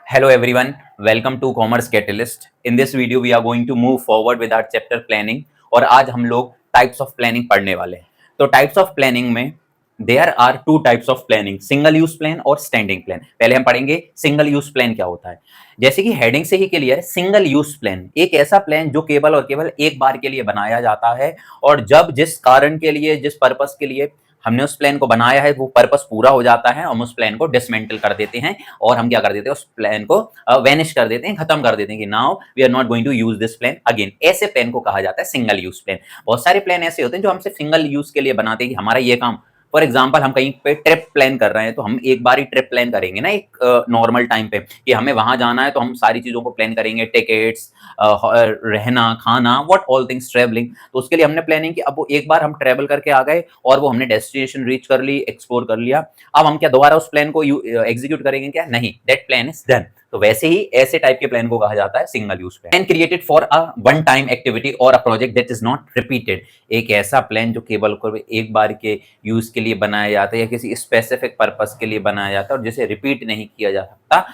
Hello everyone, welcome to Commerce Catalyst. In this video we are going to move forward with our chapter planning और आज हम लोग types of planning पढ़ने वाले हैं। तो टाइप्स ऑफ प्लानिंग में there are two types of planning, single use plan और स्टैंडिंग प्लान। पहले हम पढ़ेंगे सिंगल यूज प्लान क्या होता है। जैसे कि हेडिंग से ही क्लियर है, सिंगल यूज प्लान एक ऐसा प्लान जो केवल और केवल एक बार के लिए बनाया जाता है और जब जिस कारण के लिए, जिस पर्पस के लिए हमने उस प्लान को बनाया है वो पर्पस पूरा हो जाता है, हम उस प्लान को डिसमेंटल कर देते हैं और हम क्या कर देते हैं, उस प्लान को वेनिश कर देते हैं, खत्म कर देते हैं कि now we are not going to use this plan again. ऐसे प्लान को कहा जाता है सिंगल यूज प्लान। बहुत सारे प्लान ऐसे होते हैं जो हम सिर्फ सिंगल यूज के लिए बनाते हैं कि हमारा ये काम, फॉर एग्जाम्पल हम कहीं पे ट्रिप प्लान कर रहे हैं तो हम एक बार ही ट्रिप प्लान करेंगे ना, एक नॉर्मल टाइम पे कि हमें वहां जाना है तो हम सारी चीजों को प्लान करेंगे, टिकट्स, रहना, खाना, व्हाट ऑल थिंग्स, ट्रेवलिंग। तो उसके लिए हमने प्लानिंग की। अब वो एक बार हम ट्रेवल करके आ गए और वो हमने डेस्टिनेशन रीच कर ली, एक्सप्लोर कर लिया। अब हम क्या दोबारा उस प्लान को एग्जीक्यूट करेंगे क्या? नहीं, दैट प्लान इज डन। तो वैसे ही ऐसे टाइप के प्लान को कहा जाता है single use plan. Created for a one time activity और a project that is not repeated. एक ऐसा प्लान जो केवल एक बार के यूज के लिए बनाया जाता है या किसी स्पेसिफिक पर्पस के लिए बनाया जाता है और जिसे रिपीट नहीं किया जा सकता,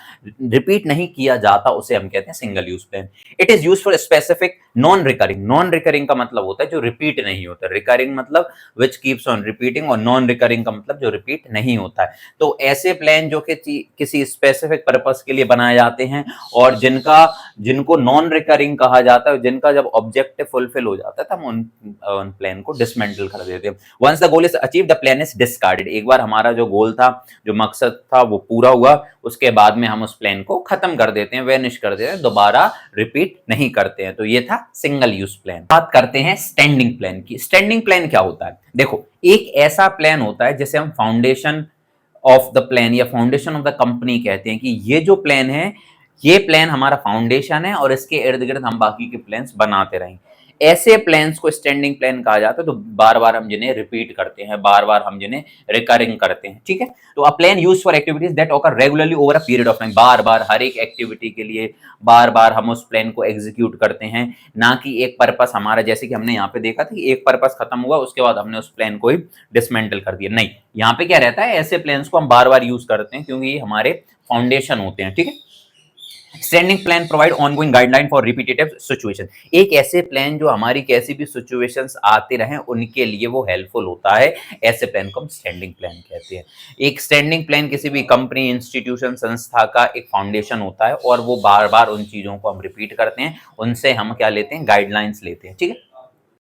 रिपीट नहीं किया जाता, उसे हम कहते हैं single use plan. It is use for specific non recurring. Non recurring का मतलब होता है जो रिपीट नहीं होता, रिकरिंग मतलब विच कीप्स ऑन रिपीटिंग, और नॉन रिकरिंग का मतलब जो रिपीट नहीं होता है। तो ऐसे प्लान जो कि किसी स्पेसिफिक पर्पस के लिए बनाए जाते हैं और जिनको नॉन रिकरिंग कहा जाता है, जिनका जब ऑब्जेक्टिव फुलफिल हो जाता है तो हम उन प्लान को डिसमेंटल कर देते हैं। Once the goal is achieve the plan is discarded. एक बार हमारा जो गोल था, जो मकसद था वो पूरा हुआ, उसके बाद में हम उस प्लान को खत्म कर देते हैं, वेनिश कर देते हैं, दोबारा रिपीट नहीं करते हैं। तो ये था सिंगल यूज प्लान। बात करते हैं स्टैंडिंग प्लान की। स्टैंडिंग प्लान क्या होता है? देखो, एक ऐसा प्लान होता है जिसे हम फाउंडेशन ऑफ द प्लान या फाउंडेशन ऑफ द कंपनी कहते हैं कि ये जो प्लान है, ये प्लान हमारा फाउंडेशन है और इसके इर्द गिर्द हम बाकी के प्लान्स बनाते रहेंगे। ऐसे प्लान्स को स्टैंडिंग प्लान कहा जाता है। तो बार बार हम जिन्हें रिपीट करते हैं, बार बार हम जिन्हें रिकरिंग करते हैं, ठीक है। तो a plan use for activities that occur regularly over a period of time. बार बार हर एक एक्टिविटी के लिए बार बार हम उस प्लान को एग्जीक्यूट करते हैं, ना कि एक पर्पस हमारा, जैसे कि हमने यहाँ पे देखा था कि एक पर्पस खत्म हुआ उसके बाद हमने उस प्लान को ही डिसमेंटल कर दिया। नहीं, यहाँ पे क्या रहता है, ऐसे प्लान्स को हम बार बार यूज करते हैं क्योंकि ये हमारे फाउंडेशन होते हैं, ठीक है। Standing plan provide ongoing guideline for repetitive situation. एक ऐसे प्लान जो हमारी कैसी भी सिचुएशंस आते रहें उनके लिए वो हेल्पफुल होता है। ऐसे प्लान को हम स्टैंडिंग प्लान कहते हैं। एक स्टैंडिंग प्लान किसी भी कंपनी, इंस्टीट्यूशन, संस्था का एक फाउंडेशन होता है और वो बार बार उन चीजों को हम रिपीट करते हैं, उनसे हम क्या लेते हैं, गाइडलाइंस लेते हैं, ठीक है।